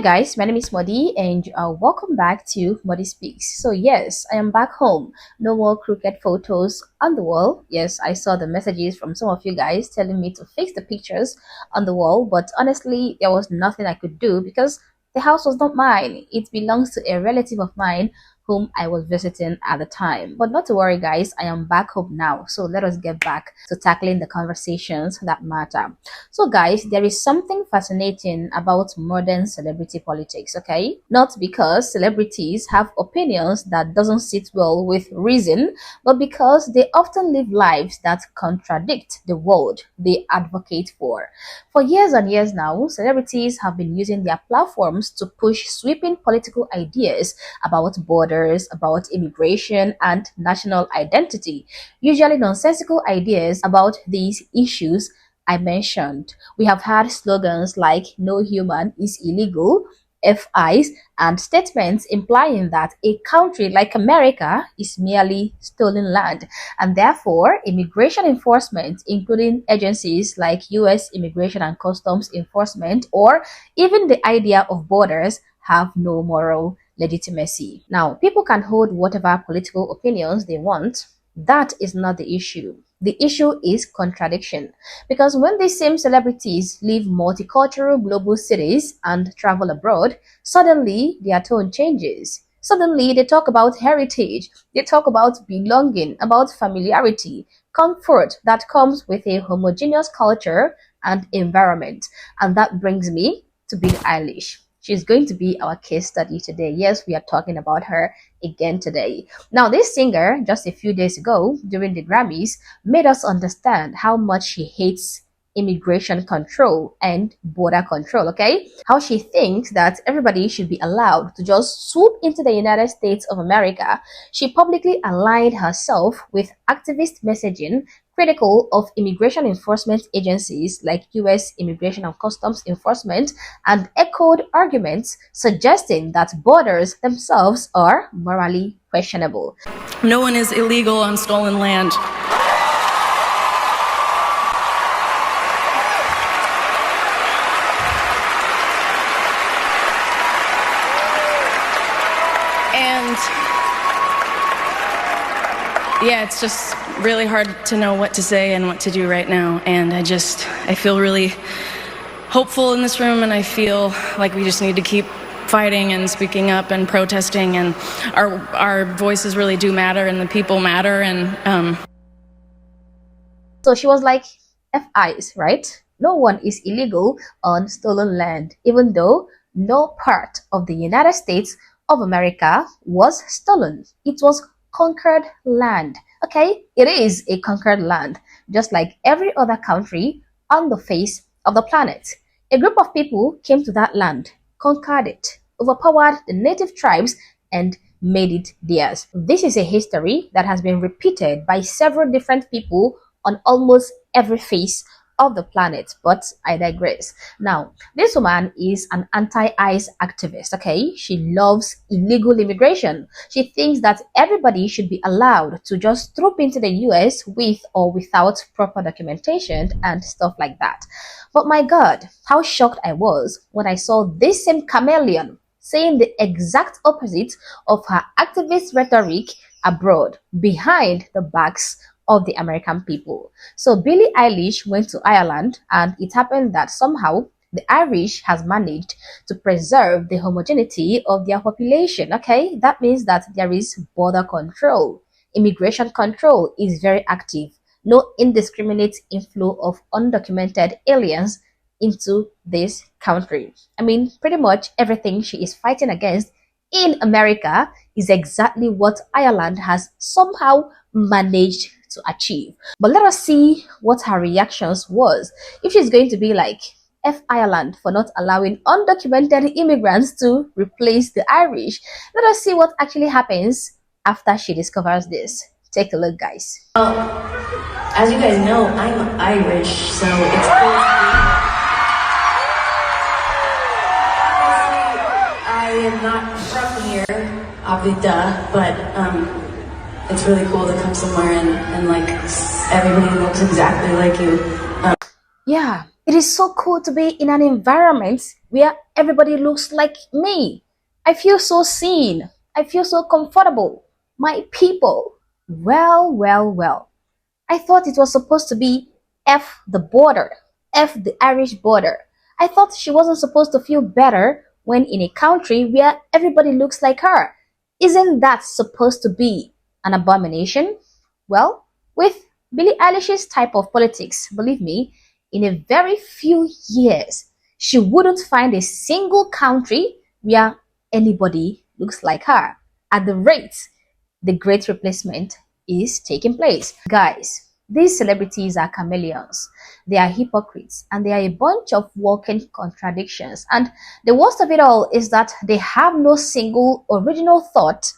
guys, my name is Modi and welcome back to Modi Speaks. So yes, I am back home. No more crooked photos on the wall. Yes, I saw the messages from some of you guys telling me to fix the pictures on the wall, but honestly, there was nothing I could do because the house was not mine. It belongs to a relative of mine whom I was visiting at the time. But not to worry guys, I am back home now. So let us get back to tackling the conversations that matter. So guys, there is something fascinating about modern celebrity politics, okay? Not because celebrities have opinions that doesn't sit well with reason, but because they often live lives that contradict the world they advocate for. For years and years now, celebrities have been using their platforms to push sweeping political ideas about borders, about immigration, and national identity, usually nonsensical ideas about these issues I mentioned. We have had slogans like "No human is illegal," FIs, and statements implying that a country like America is merely stolen land, and therefore immigration enforcement, including agencies like US Immigration and Customs Enforcement, or even the idea of borders, have no moral legitimacy. Now, people can hold whatever political opinions they want. That is not the issue. The issue is contradiction. Because when these same celebrities leave multicultural global cities and travel abroad, suddenly their tone changes. Suddenly they talk about heritage, they talk about belonging, about familiarity, comfort that comes with a homogeneous culture and environment. And that brings me to Billie Eilish. She's going to be our case study today. Yes, we are talking about her again today. Now, this singer, just a few days ago during the Grammys, made us understand how much she hates immigration control and border control, okay? How she thinks that everybody should be allowed to just swoop into the United States of America. She publicly aligned herself with activist messaging critical of immigration enforcement agencies like US Immigration and Customs Enforcement, and echoed arguments suggesting that borders themselves are morally questionable. No one is illegal on stolen land. And yeah, it's just really hard to know what to say and what to do right now. And I feel really hopeful in this room, and I feel like we just need to keep fighting and speaking up and protesting, and our voices really do matter, and the people matter. And so she was like, FIs, right? No one is illegal on stolen land, even though no part of the United States of America was stolen. It was conquered land. Okay, it is a conquered land, just like every other country on the face of the planet. A group of people came to that land, conquered it, overpowered the native tribes, and made it theirs. This is a history that has been repeated by several different people on almost every face of the planet, but I digress. Now, this woman is an anti-ICE activist, okay? She loves illegal immigration. She thinks that everybody should be allowed to just troop into the US with or without proper documentation and stuff like that. But my God, how shocked I was when I saw this same chameleon saying the exact opposite of her activist rhetoric abroad, behind the backs of the American people. So Billie Eilish went to Ireland, and it happened that somehow the Irish has managed to preserve the homogeneity of their population. Okay, that means that there is border control. Immigration control is very active. No indiscriminate inflow of undocumented aliens into this country. I mean, pretty much everything she is fighting against in America is exactly what Ireland has somehow managed to achieve. But let us see what her reactions was. If she's going to be like, F Ireland for not allowing undocumented immigrants to replace the Irish, let us see what actually happens after she discovers this. Take a look, guys. Well, as you guys know, I'm Irish, so it's cool. I am not from here, obviously, but it's really cool to come somewhere and like everybody looks exactly like you. Yeah, It is so cool to be in an environment where everybody looks like me. I feel so seen. I feel so comfortable. My people. Well, well, well. I thought it was supposed to be F the border, F the Irish border. I thought she wasn't supposed to feel better when in a country where everybody looks like her. Isn't that supposed to be an abomination? Well, with Billie Eilish's type of politics, believe me, in a very few years, she wouldn't find a single country where anybody looks like her at the rate the great replacement is taking place. Guys, these celebrities are chameleons. They are hypocrites and they are a bunch of walking contradictions. And the worst of it all is that they have no single original thought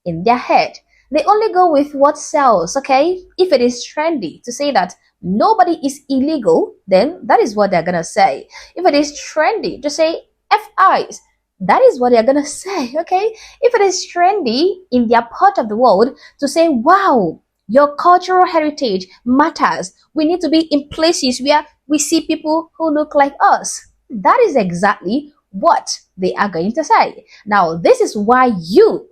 in their head. They only go with what sells, okay? If it is trendy to say that nobody is illegal, then that is what they're gonna say. If it is trendy to say FIs, that is what they're gonna say, okay? If it is trendy in their part of the world to say, wow, your cultural heritage matters. We need to be in places where we see people who look like us. That is exactly what they are going to say. Now, this is why you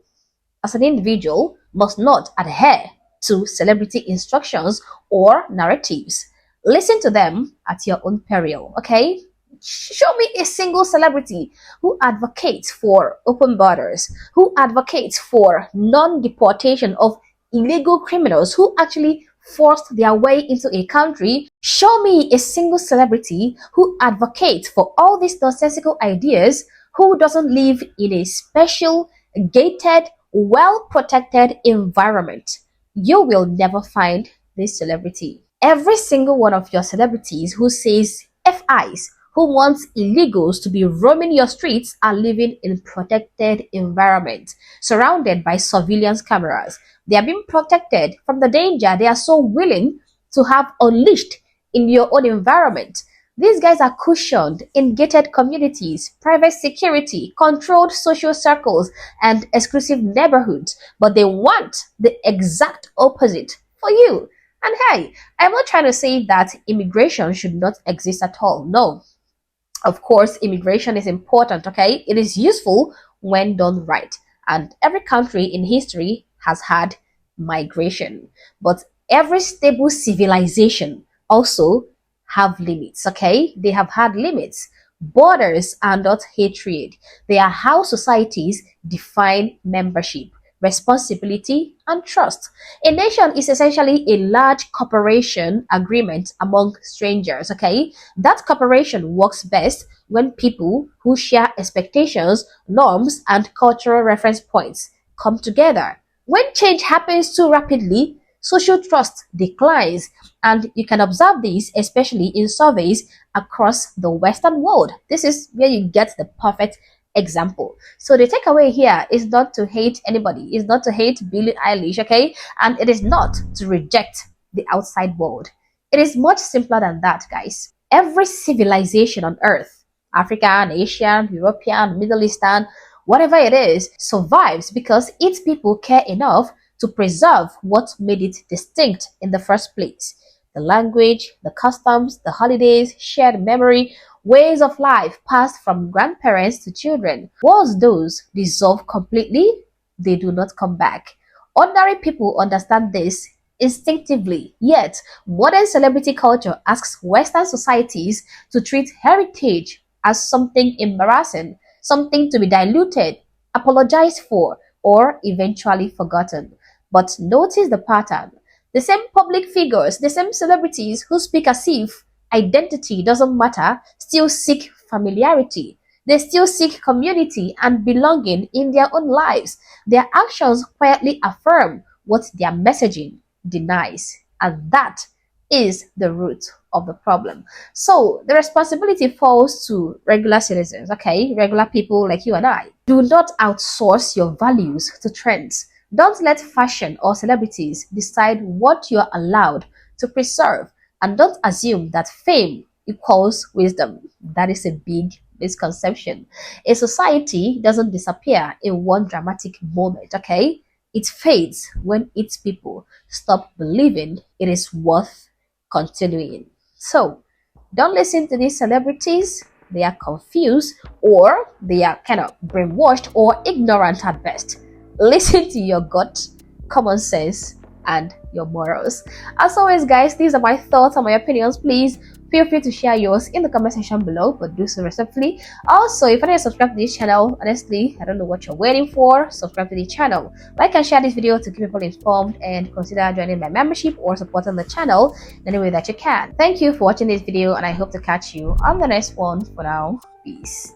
as an individual must not adhere to celebrity instructions or narratives. Listen to them at your own peril, okay? Show me a single celebrity who advocates for open borders, who advocates for non-deportation of illegal criminals who actually forced their way into a country. Show me a single celebrity who advocates for all these nonsensical ideas, who doesn't live in a special, gated, well protected environment. You will never find this celebrity. Every single one of your celebrities who says FIs, who wants illegals to be roaming your streets, are living in protected environments, surrounded by surveillance cameras. They are being protected from the danger they are so willing to have unleashed in your own environment. These guys are cushioned in gated communities, private security, controlled social circles, and exclusive neighborhoods, but they want the exact opposite for you. And hey, I'm not trying to say that immigration should not exist at all. No. Of course, immigration is important, okay? It is useful when done right. And every country in history has had migration. But every stable civilization also have limits, okay? They have had limits. Borders are not hatred. They are how societies define membership, responsibility, and trust. A nation is essentially a large cooperation agreement among strangers, okay? That cooperation works best when people who share expectations, norms, and cultural reference points come together. When change happens too rapidly, social trust declines, and you can observe this especially in surveys across the Western world. This is where you get the perfect example. So the takeaway here is not to hate anybody, is not to hate Billie Eilish, okay? And it is not to reject the outside world. It is much simpler than that, guys. Every civilization on earth, African, Asian, European, Middle Eastern, whatever it is, survives because its people care enough to preserve what made it distinct in the first place. The language, the customs, the holidays, shared memory, ways of life passed from grandparents to children. Once those dissolve completely, they do not come back. Ordinary people understand this instinctively, yet modern celebrity culture asks Western societies to treat heritage as something embarrassing, something to be diluted, apologized for, or eventually forgotten. But notice the pattern. The same public figures, the same celebrities who speak as if identity doesn't matter, still seek familiarity. They still seek community and belonging in their own lives. Their actions quietly affirm what their messaging denies. And that is the root of the problem. So the responsibility falls to regular citizens, okay? Regular people like you and I. Do not outsource your values to trends. Don't let fashion or celebrities decide what you're allowed to preserve. And don't assume that fame equals wisdom. That is a big misconception. A society doesn't disappear in one dramatic moment, okay? It fades when its people stop believing it is worth continuing. So, Don't listen to these celebrities. They are confused, or they are kind of brainwashed or ignorant at best. Listen to your gut, common sense, and your morals. As always, guys, these are my thoughts and my opinions. Please feel free to share yours in the comment section below, but do so respectfully. Also, if you didn't subscribe to this channel, honestly, I don't know what you're waiting for. Subscribe to the channel, like and share this video to keep people informed, and consider joining my membership or supporting the channel in any way that you can. Thank you for watching this video, and I hope to catch you on the next one. For now, peace.